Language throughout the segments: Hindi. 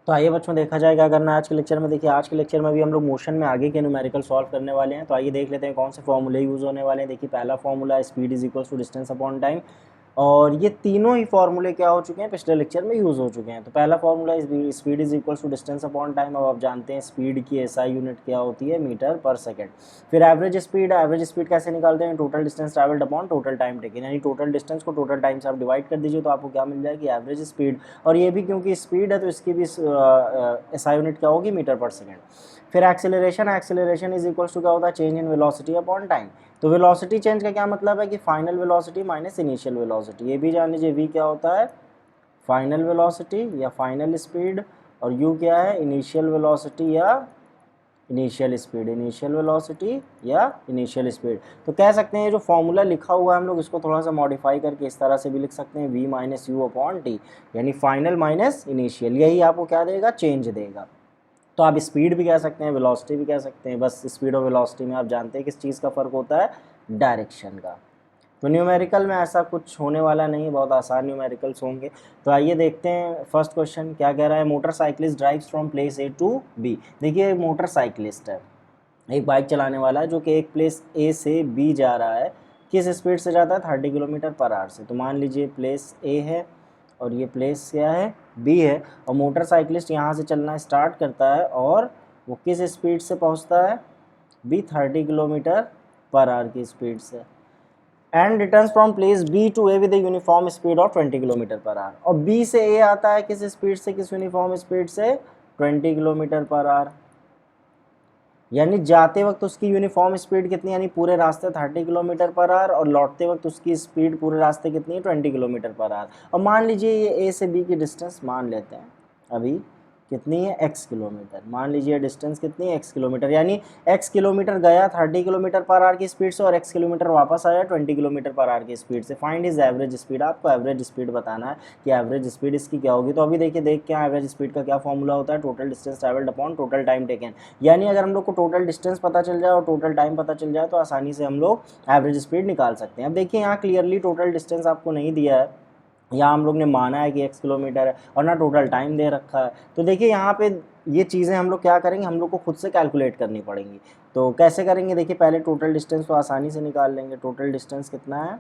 तो आइए बच्चों देखा जाएगा अगर मैं आज के लेक्चर में, देखिए आज के लेक्चर में भी हम लोग मोशन में आगे के न्यूमेरिकल सॉल्व करने वाले हैं। तो आइए देख लेते हैं कौन से फॉर्मूले यूज़ होने वाले हैं। देखिए पहला formula speed is equals to distance upon time, और ये तीनों ही फॉर्मूले क्या हो चुके हैं, पिछले लेक्चर में यूज़ हो चुके हैं। तो पहला formula speed is equals to distance upon time. अब आप जानते हैं स्पीड की एसआई यूनिट क्या होती है, मीटर पर सेकंड। फिर एवरेज स्पीड कैसे निकालते हैं, total distance travelled upon total time taken, यानी टोटल डिस्टेंस को टोटल टाइम से आप डिवाइड कर दीजिए तो आपको क्या मिल जाएगी, एवरेज स्पीड। और ये भी क्योंकि स्पीड है तो इसकी भी एसआई यूनिट क्या होगी, मीटर पर सेकंड। फिर एक्सेलरेशन इज इक्वल्स टू क्या होता है, change in velocity upon time. तो वेलोसिटी चेंज का क्या मतलब है कि final velocity minus initial velocity. ये भी जान लीजिए, वी क्या होता है, फाइनल वेलोसिटी या फाइनल स्पीड, और यू क्या है, इनिशियल वेलोसिटी या इनिशियल स्पीड, इनिशियल वेलोसिटी या इनिशियल स्पीड। तो कह सकते हैं जो फॉर्मूला लिखा हुआ है हम लोग इसको थोड़ा सा मॉडिफाई करके इस तरह से भी लिख सकते हैं, V minus U upon T, यानी फाइनल माइनस इनिशियल। यही आपको क्या देगा, चेंज देगा। तो आप स्पीड भी कह सकते हैं, वेलोसिटी भी कह सकते हैं। बस स्पीड और वेलोसिटी में आप जानते हैं किस चीज़ का फ़र्क होता है, डायरेक्शन का। तो न्यूमेरिकल में ऐसा कुछ होने वाला नहीं, बहुत आसान न्यूमेरिकल्स होंगे। तो आइए देखते हैं फर्स्ट क्वेश्चन क्या कह रहा है, motorcyclist drives from place A to B. देखिए मोटरसाइकिलिस्ट है, एक बाइक चलाने वाला है जो कि एक प्लेस ए से बी जा रहा है। किस स्पीड से जाता है, 30 किलोमीटर पर आवर से। तो मान लीजिए प्लेस ए है और ये प्लेस क्या है, बी है, और मोटरसाइकिलिस्ट यहाँ से चलना स्टार्ट करता है और वो किस स्पीड से पहुँचता है, बी 30 किलोमीटर पर आवर की स्पीड से। And returns from place B to A with uniform speed of 20 kilometre per hour. और बी से ए आता है किस स्पीड से, किस यूनिफॉर्म स्पीड से, 20 किलोमीटर पर आवर। यानी जाते वक्त उसकी यूनिफॉर्म स्पीड कितनी, यानी पूरे रास्ते 30 किलोमीटर पर आवर, और लौटते वक्त उसकी स्पीड पूरे रास्ते कितनी है, 20 किलोमीटर पर आवर। और मान लीजिए ये ए से बी की डिस्टेंस मान लेते हैं अभी कितनी है, x किलोमीटर। मान लीजिए डिस्टेंस कितनी है, x किलोमीटर, यानी x किलोमीटर गया 30 किलोमीटर पर आवर की स्पीड से और x किलोमीटर वापस आया 20 किलोमीटर पर आवर की स्पीड से। फाइंड इज एवरेज स्पीड, आपको एवरेज स्पीड बताना है कि एवरेज स्पीड इसकी क्या होगी। तो अभी देखिए देख क्या एवरेज स्पीड का क्या फॉर्मूला होता है, total distance travelled upon total time taken. यानी अगर हम लोग को टोटल डिस्टेंस पता चल जाए और टोटल टाइम पता चल जाए तो आसानी से हम लोग एवरेज स्पीड निकाल सकते हैं। अब देखिए यहाँ क्लियरली टोटल डिस्टेंस आपको नहीं दिया है, यहाँ हम लोग ने माना है कि x किलोमीटर है और ना टोटल टाइम दे रखा है। तो देखिए यहाँ पे ये चीज़ें हम लोग क्या करेंगे, हम लोग को खुद से कैलकुलेट करनी पड़ेंगी। तो कैसे करेंगे, देखिए पहले टोटल डिस्टेंस तो आसानी से निकाल लेंगे। टोटल डिस्टेंस कितना है,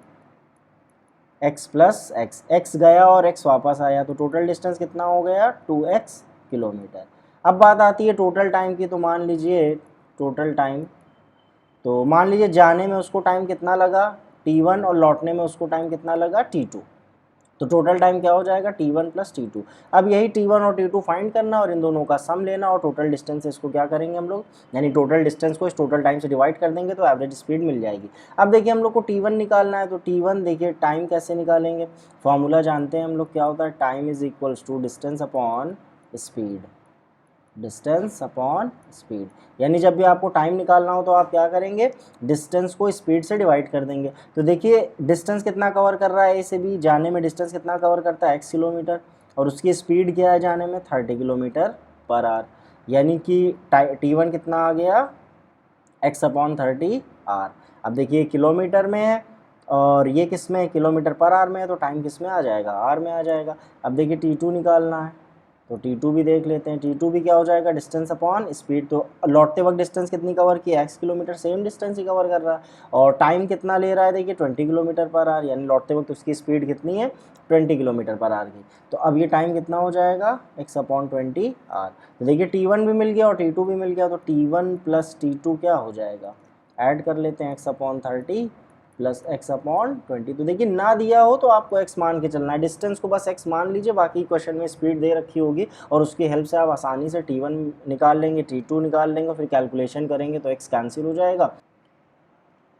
x प्लस एक्स, एक्स गया और x वापस आया, तो टोटल डिस्टेंस कितना हो गया, 2x किलोमीटर। अब बात आती है टोटल टाइम की। तो मान लीजिए टोटल टाइम, तो मान लीजिए जाने में उसको टाइम कितना लगा, t1, और लौटने में उसको टाइम कितना लगा, t2। तो टोटल टाइम क्या हो जाएगा, t1 प्लस t2। अब यही t1 और t2 फाइंड करना और इन दोनों का सम लेना, और टोटल डिस्टेंस से इसको क्या करेंगे हम लोग, यानी टोटल डिस्टेंस को इस टोटल टाइम से डिवाइड कर देंगे तो एवरेज स्पीड मिल जाएगी। अब देखिए हम लोग को t1 निकालना है, तो t1 देखिए टाइम कैसे निकालेंगे, फॉर्मूला जानते हैं हम लोग क्या होता है, time is equals to distance upon speed, distance upon speed. यानी जब भी आपको टाइम निकालना हो तो आप क्या करेंगे, डिस्टेंस को स्पीड से डिवाइड कर देंगे। तो देखिए डिस्टेंस कितना कवर कर रहा है ए से बी, जाने में डिस्टेंस कितना कवर करता है, x किलोमीटर, और उसकी स्पीड क्या है जाने में, 30 किलोमीटर पर आवर। यानी कि t1 कितना आ गया, x अपॉन 30 आर। अब देखिए किलोमीटर में है और ये किस में, किलोमीटर पर आवर में है, तो टाइम किस में आ जाएगा, आर में आ जाएगा। अब देखिए t2 निकालना है, तो t2 भी देख लेते हैं। t2 भी क्या हो जाएगा, डिस्टेंस अपॉन स्पीड। तो लौटते वक्त डिस्टेंस कितनी कवर की, x किलोमीटर, सेम डिस्टेंस ही कवर कर रहा है। और टाइम कितना ले रहा है, देखिए 20 किलोमीटर पर आवर, यानी लौटते वक्त उसकी स्पीड कितनी है, 20 किलोमीटर पर आवर की। तो अब ये टाइम कितना हो जाएगा, x अपॉन 20 आर। तो देखिए t1 भी मिल गया और t2 भी मिल गया, तो t1 प्लस t2 क्या हो जाएगा, ऐड कर लेते हैं, x upon 30 plus x upon 20। तो देखिए ना दिया हो तो आपको x मान के चलना है, डिस्टेंस को बस x मान लीजिए, बाकी क्वेश्चन में स्पीड दे रखी होगी और उसकी हेल्प से आप आसानी से t1 निकाल लेंगे, t2 निकाल लेंगे, फिर कैलकुलेशन करेंगे तो x कैंसिल हो जाएगा।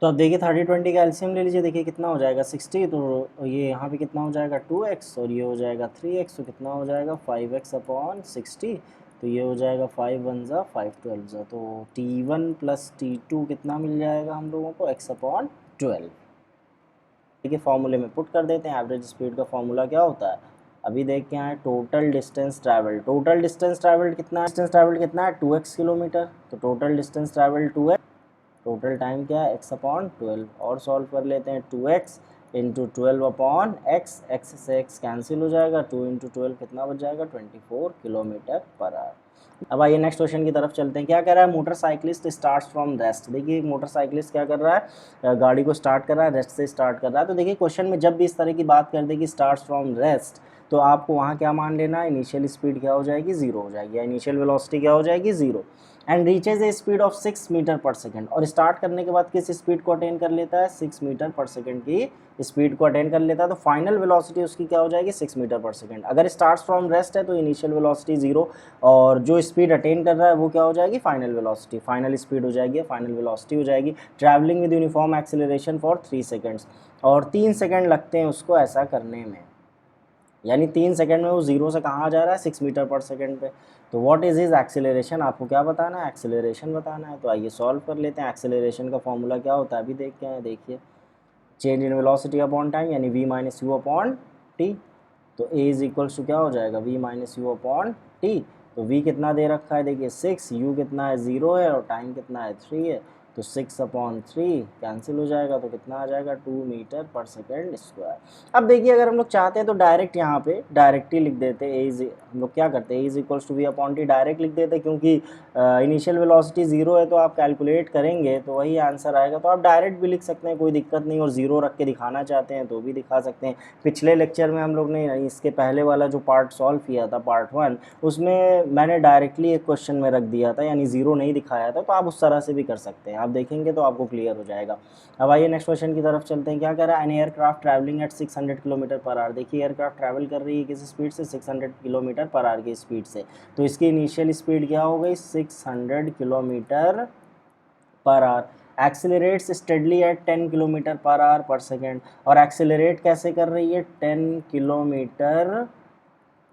तो अब देखिए 30 20 का एलसीएम ले लीजिए, देखिए कितना हो जाएगा 60। तो ये यहाँ पे कितना हो जाएगा 2x और ये हो जाएगा 3x, तो कितना हो जाएगा 5x अपॉन 60। तो ये हो जाएगा 5 1 ज़ा 5 12 ज़ा। तो t1 प्लस t2 कितना मिल जाएगा हम लोगों को, x अपॉन 12। देखिए फॉर्मूले में पुट कर देते हैं, एवरेज स्पीड का फॉर्मूला क्या होता है, अभी देख के आए, total distance travelled. Total distance travelled कितना है, डिस्टेंस ट्रैवल्ड कितना है, 2x किलोमीटर। तो total distance travelled 2x, total time क्या है, x अपॉन 12। और सॉल्व कर लेते हैं, 2x into 12 upon x, x से एक्स कैंसिल हो जाएगा, 2 इंटू 12 कितना बच जाएगा 24 किलोमीटर पर आवर। अब आइए नेक्स्ट क्वेश्चन की तरफ चलते हैं। क्या कह रहा है, मोटरसाइकिलिस्ट स्टार्ट फ्रॉम रेस्ट। देखिए मोटरसाइकिलिस्ट क्या कर रहा है, गाड़ी को स्टार्ट कर रहा है, रेस्ट से स्टार्ट कर रहा है। तो देखिए क्वेश्चन में जब भी इस तरह की बात कर दे कि स्टार्ट फ्रॉम रेस्ट, तो आपको वहाँ क्या मान लेना है, इनिशियल स्पीड क्या हो जाएगी, जीरो हो जाएगी, या इनिशियल वेलोसिटी क्या हो जाएगी, zero. And reaches a speed of 6 metre per second, और स्टार्ट करने के बाद किस स्पीड को अटेन कर लेता है, 6 मीटर पर सेकेंड की स्पीड को अटेन कर लेता है। तो फाइनल वेलोसिटी उसकी क्या हो जाएगी, 6 मीटर पर सेकेंड। अगर स्टार्ट फ्रॉम रेस्ट है तो इनिशियल वेलोसिटी जीरो, और जो स्पीड अटेन कर रहा है वो क्या हो जाएगी, फाइनल वेलोसिटी, फाइनल स्पीड हो जाएगी, फाइनल वेलोसिटी हो जाएगी। Travelling with uniform acceleration for 3 seconds, और 3 सेकेंड लगते हैं उसको ऐसा करने में, यानी 3 सेकंड में वो जीरो से कहाँ जा रहा है, 6 मीटर पर सेकंड पे। तो व्हाट इज हिज एक्सेलरेशन, आपको क्या बताना है, एक्सेलरेशन बताना है। तो आइए सॉल्व कर लेते हैं। एक्सेलरेशन का फॉर्मूला क्या होता है अभी देखते हैं। देखिए change in velocity upon time, यानी v minus U upon T. तो a इज इक्वल्स टू क्या हो जाएगा, v minus U upon T. तो v कितना दे रखा है, देखिए 6, u कितना है 0 है, और टाइम कितना है 3 है। तो 6 अपॉन 3 कैंसिल हो जाएगा, तो कितना आ जाएगा 2 मीटर पर सेकेंड स्क्वायर। अब देखिए अगर हम लोग चाहते हैं तो डायरेक्ट यहाँ पे डायरेक्ट ही लिख देते हैं, हम लोग क्या करते हैं, is equals to V upon T direct लिख देते हैं, क्योंकि इनिशियल वेलोसिटी जीरो है तो आप कैलकुलेट करेंगे तो वही आंसर आएगा। तो आप डायरेक्ट भी लिख सकते हैं, कोई दिक्कत नहीं, और जीरो रख के दिखाना चाहते हैं तो भी दिखा सकते हैं। पिछले लेक्चर में हम लोग ने इसके पहले वाला जो पार्ट सॉल्व किया था, पार्ट 1, उसमें मैंने डायरेक्टली एक क्वेश्चन में रख दिया था, यानी जीरो नहीं दिखाया था। तो आप उस तरह से भी कर सकते हैं, आप देखेंगे तो आपको क्लियर हो जाएगा। अब आइए नेक्स्ट क्वेश्चन की तरफ चलते हैं। क्या कह रहा है, an aircraft travelling eight 600 kilometre per our. देखिए एयरक्राफ्ट ट्रैवल कर रही है किस स्पीड से, 600 किलोमीटर पर आवर की स्पीड से। तो इसकी इनिशियल स्पीड क्या हो गई, 600 kilometre per hour. Accelerates steadily at 10 kilometre per hour per second, और एक्सेलरेट कैसे कर रही है, 10 kilometre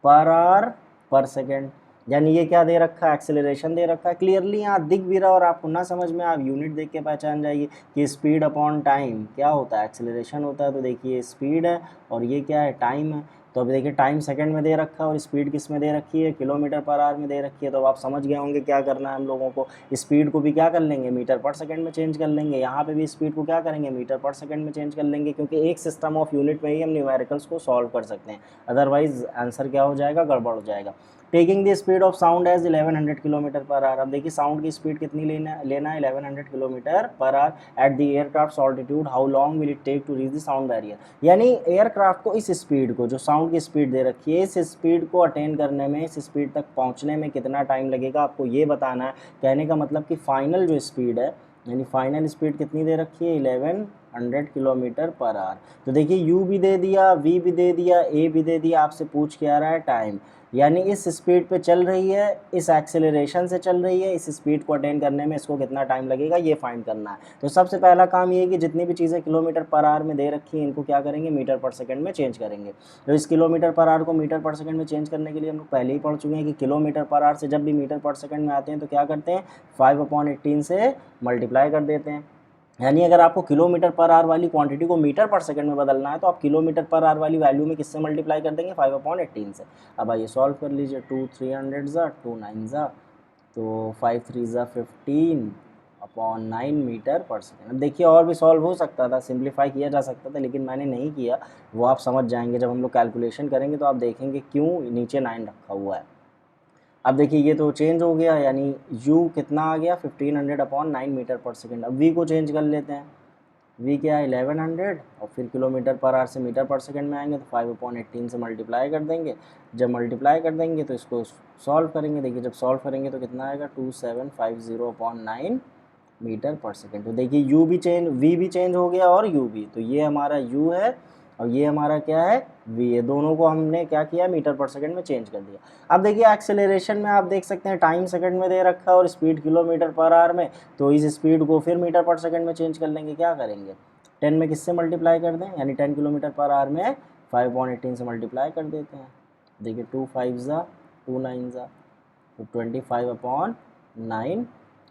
per hour per second. यानी ये क्या दे रखा है, एक्सेलरेशन दे रखा है। क्लियरली यहाँ दिख भी रहा और आपको ना समझ में, आप यूनिट देख के पहचान जाइए कि स्पीड अपॉन टाइम क्या होता है, एक्सेलरेशन होता है। तो देखिए स्पीड है और ये क्या है, टाइम है। तो अब देखिए टाइम सेकंड में दे रखा है और स्पीड किस में दे रखी है, किलोमीटर पर आवर में दे रखी है। तो अब आप समझ गए होंगे क्या करना है हम लोगों को। स्पीड को भी क्या कर लेंगे, मीटर पर सेकंड में चेंज कर लेंगे। यहाँ पे भी स्पीड को क्या करेंगे, मीटर पर सेकंड में चेंज कर लेंगे, क्योंकि एक सिस्टम ऑफ यूनिट में ही हम न्यूमेरिकल्स को सॉल्व कर सकते हैं, अदरवाइज आंसर क्या हो जाएगा, गड़बड़ हो जाएगा। Taking the speed of sound as 1100 kilometre per hour. अब देखिए साउंड की स्पीड कितनी लेना है 1100 kilometre per hour at the aircraft altitude, how long will it take to reach the sound barrier. यानी एयरक्राफ्ट को इस स्पीड को, जो साउंड की स्पीड दे रखी है, इस स्पीड को अटेन करने में, इस स्पीड तक पहुंचने में कितना टाइम लगेगा, आपको ये बताना है। कहने का मतलब कि फाइनल जो स्पीड है, यानी फाइनल स्पीड कितनी दे रखी है, 1100 किलोमीटर पर आवर। तो देखिए यू भी दे दिया, वी भी दे दिया, ए भी दे दिया, आपसे पूछ के आ रहा है टाइम। यानी इस स्पीड पे चल रही है, इस एक्सेलरेशन से चल रही है, इस स्पीड को अटेन करने में इसको कितना टाइम लगेगा, ये फाइंड करना है। तो सबसे पहला काम ये है कि जितनी भी चीज़ें किलोमीटर पर आवर में दे रखी हैं, इनको क्या करेंगे, मीटर पर सेकंड में चेंज करेंगे। तो इस किलोमीटर पर आवर को मीटर पर सेकंड में चेंज करने के लिए हम लोग पहले ही पढ़ चुके हैं कि किलोमीटर पर आवर से जब भी मीटर पर सेकंड में आते हैं तो क्या करते हैं, 5/18 से मल्टीप्लाई कर देते हैं। यानी अगर आपको किलोमीटर पर आवर वाली क्वांटिटी को मीटर पर सेकंड में बदलना है तो आप किलोमीटर पर आवर वाली वैल्यू में किससे मल्टीप्लाई कर देंगे, 5/18 से। अब आइए सॉल्व कर लीजिए, 2 300 ज़ा, 2 9 ज़ा, तो 5 3 ज़ा 15/9 मीटर पर सेकंड। अब देखिए और भी सॉल्व हो सकता था, सिंप्लीफाई किया जा सकता था, लेकिन मैंने नहीं किया। वो आप समझ जाएंगे जब हम लोग कैलकुलेशन करेंगे, तो आप देखेंगे क्यों नीचे 9 रखा हुआ है। अब देखिए ये तो चेंज हो गया, यानी u कितना आ गया, 1500/9 मीटर पर सेकंड। अब v को चेंज कर लेते हैं, v क्या है 1100, और फिर किलोमीटर पर आवर से मीटर पर सेकंड में आएंगे तो 5/18 से मल्टीप्लाई कर देंगे। जब मल्टीप्लाई कर देंगे तो इसको सॉल्व करेंगे। देखिए जब सॉल्व करेंगे तो कितना आएगा, 2750/9 मीटर पर सेकंड। तो देखिए u भी चेंज, v भी चेंज हो गया और u भी। तो ये हमारा u है और ये हमारा क्या है, v है। दोनों को हमने क्या किया, मीटर पर सेकंड में चेंज कर दिया। अब देखिए एक्सेलरेशन में आप देख सकते हैं टाइम सेकंड में दे रखा है और स्पीड किलोमीटर पर आवर में। तो इस स्पीड को फिर मीटर पर सेकंड में चेंज कर लेंगे। क्या करेंगे, 10 में किससे मल्टीप्लाई कर दें, यानी 10 किलोमीटर पर आवर में 5/18 से मल्टीप्लाई कर देते हैं। देखिए 2 5 ज़ा, 2 9 ज़ा, तो 25/9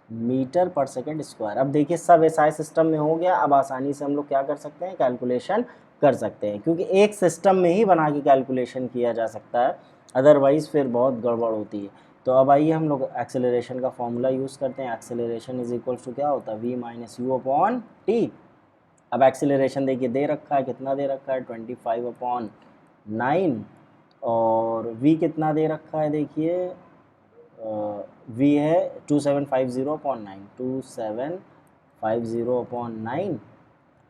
मीटर पर सेकंड स्क्वायर। अब देखिए सब एसआई सिस्टम में हो गया। अब आसानी से हम लोग क्या कर सकते हैं, कैलकुलेशन कर सकते हैं, क्योंकि एक सिस्टम में ही बना के कैलकुलेशन किया जा सकता है, अदरवाइज़ फिर बहुत गड़बड़ होती है। तो अब आइए हम लोग एक्सेलरेशन का फॉर्मूला यूज़ करते हैं। एक्सेलरेशन इज इक्वल्स टू क्या होता है, v minus U upon T. अब एक्सीलरेशन देखिए दे रखा है, कितना दे रखा है 25/9 और v कितना दे रखा है देखिए v है 2750/9 2750/9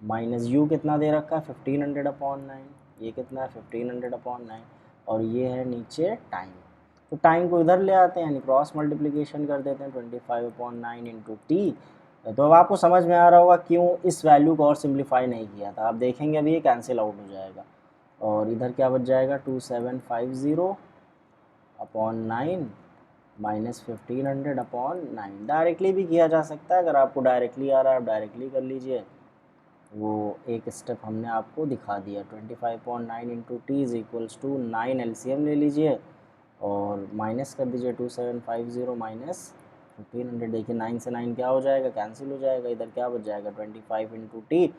माइनस u कितना दे रखा है 1500/9 ये कितना है 1500/9 और ये है नीचे टाइम। तो टाइम को इधर ले आते हैं यानी क्रॉस मल्टीप्लिकेशन कर देते हैं 25/9 इंटू टी। तो अब आपको समझ में आ रहा होगा क्यों इस वैल्यू को और सिंप्लीफाई नहीं किया था। आप देखेंगे अभी ये कैंसिल आउट हो जाएगा और इधर क्या बच जाएगा 2750/9 माइनस 1500/9। डायरेक्टली भी किया जा सकता है, अगर आपको डायरेक्टली आ रहा है आप डायरेक्टली कर लीजिए, वो एक स्टेप हमने आपको दिखा दिया। 25/9 into T is equals to 9 LCM ले लीजिए और माइनस कर दीजिए 2750 माइनस 1500। देखिए 9 से 9 क्या हो जाएगा, कैंसिल हो जाएगा, इधर क्या बच जाएगा 25 into T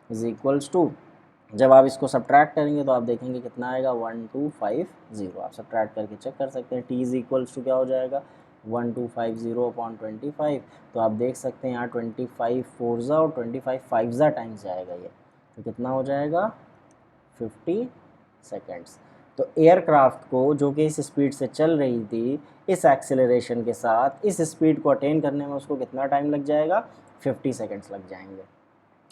is equals to, जब आप इसको सब्ट्रैक्ट करेंगे तो आप देखेंगे कितना आएगा 1250। आप सब्ट्रैक्ट करके चेक कर सकते हैं। टी इज इक्वल्स टू क्या हो जाएगा 1250/25। तो आप देख सकते हैं यहाँ 25 4 और 25 5 टाइम्स जाएगा ये, तो कितना हो जाएगा 50 सेकेंड्स। तो एयरक्राफ्ट को जो कि इस स्पीड से चल रही थी, इस एक्सेलरेशन के साथ इस स्पीड को अटेन करने में उसको कितना टाइम लग जाएगा 50 सेकेंड्स लग जाएंगे।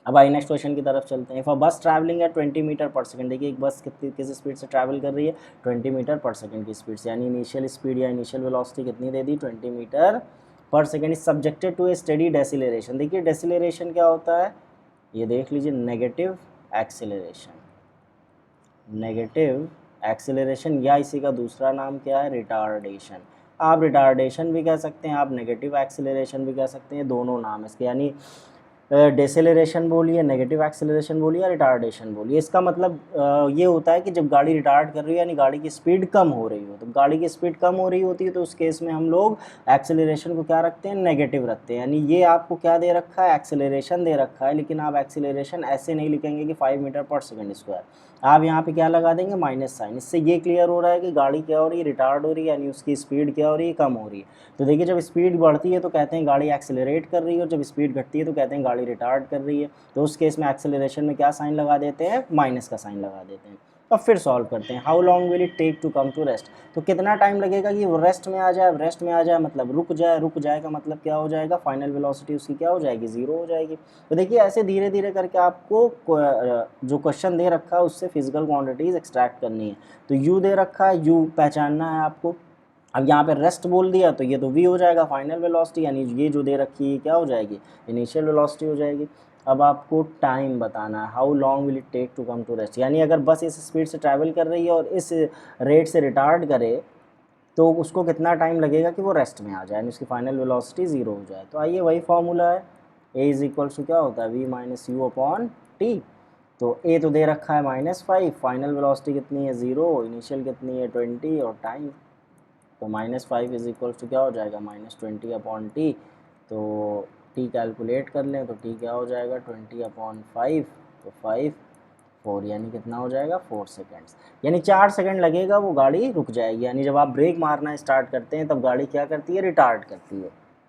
अब आइए नेक्स्ट क्वेश्चन की तरफ चलते हैं। इफ़ अ बस ट्रैवलिंग है 20 मीटर पर सेकंड, देखिए एक बस किस स्पीड से ट्रैवल कर रही है 20 मीटर पर सेकंड की स्पीड से, यानी इनिशियल स्पीड या इनिशियल वेलोसिटी कितनी दे दी 20 मीटर पर second is subjected to a steady deceleration. देखिए डेसिलरेशन क्या होता है ये देख लीजिए, नेगेटिव एक्सेलरेशन। नेगेटिव एक्सेलरेशन या इसी का दूसरा नाम क्या है रिटार्डेशन। आप रिटार्डेशन भी कह सकते हैं, आप नेगेटिव एक्सेलरेशन भी कह सकते हैं, दोनों नाम इसके, यानी डेसेलरेशन बोलिए, नेगेटिव एक्सेलरेशन बोलिए या रिटार्डेशन बोलिए। इसका मतलब ये होता है कि जब गाड़ी रिटार्ड कर रही है यानी गाड़ी की स्पीड कम हो रही हो, तो गाड़ी की स्पीड कम हो रही होती है तो उस केस में हम लोग एक्सेलरेशन को क्या रखते हैं नेगेटिव रखते हैं। यानी ये आपको क्या दे रखा है एक्सेलरेशन दे रखा है, लेकिन आप एक्सेलरेशन ऐसे नहीं लिखेंगे कि 5 मीटर पर सेकंड स्क्वायर, आप यहाँ पे क्या लगा देंगे माइनस साइन। इससे ये क्लियर हो रहा है कि गाड़ी क्या हो रही है रिटार्ड हो रही है, यानी उसकी स्पीड क्या हो रही है कम हो रही है। तो देखिए जब स्पीड बढ़ती है तो कहते हैं गाड़ी एक्सेलरेट कर रही है और जब स्पीड घटती है तो कहते हैं गाड़ी रिटार्ड कर रही है। तो उस केस में एक्सेलरेशन में क्या साइन लगा देते हैं माइनस का साइन लगा देते हैं। अब फिर सॉल्व करते हैं। How long will it take to come to rest, तो कितना टाइम लगेगा कि वो रेस्ट में आ जाए। रेस्ट में आ जाए मतलब रुक जाए, रुक जाए का मतलब क्या हो जाएगा फाइनल वेलोसिटी उसकी क्या हो जाएगी ज़ीरो हो जाएगी। तो देखिए ऐसे धीरे धीरे करके आपको जो क्वेश्चन दे रखा है उससे फिजिकल क्वांटिटीज़ एक्सट्रैक्ट करनी है। तो यू दे रखा है, यू पहचानना है आपको। अब यहाँ पे रेस्ट बोल दिया तो ये तो v हो जाएगा फाइनल वेलोसिटी, यानी ये जो दे रखी है क्या हो जाएगी इनिशियल वेलोसिटी हो जाएगी। अब आपको टाइम बताना है, how long will it take to come to rest, यानी अगर बस इस स्पीड से ट्रैवल कर रही है और इस रेट से रिटार्ड करे तो उसको कितना टाइम लगेगा कि वो रेस्ट में आ जाए, यानी उसकी फाइनल वेलोसिटी ज़ीरो हो जाए। तो आइए वही फॉर्मूला है, ए इज इक्वल टू क्या होता है v minus U upon T. तो ए तो दे रखा है -5, फाइनल वेलोसिटी कितनी है 0, इनिशियल कितनी है 20 और टाइम तो -5 इज इक्वल टू क्या हो जाएगा -20/t। तो t कैलकुलेट कर लें तो t क्या हो जाएगा 20/5, तो 5 4 यानी कितना हो जाएगा 4 सेकेंड्स, यानी 4 सेकेंड लगेगा वो गाड़ी रुक जाएगी। यानी जब आप ब्रेक मारना स्टार्ट करते हैं तब गाड़ी क्या करती है रिटार्ड करती है।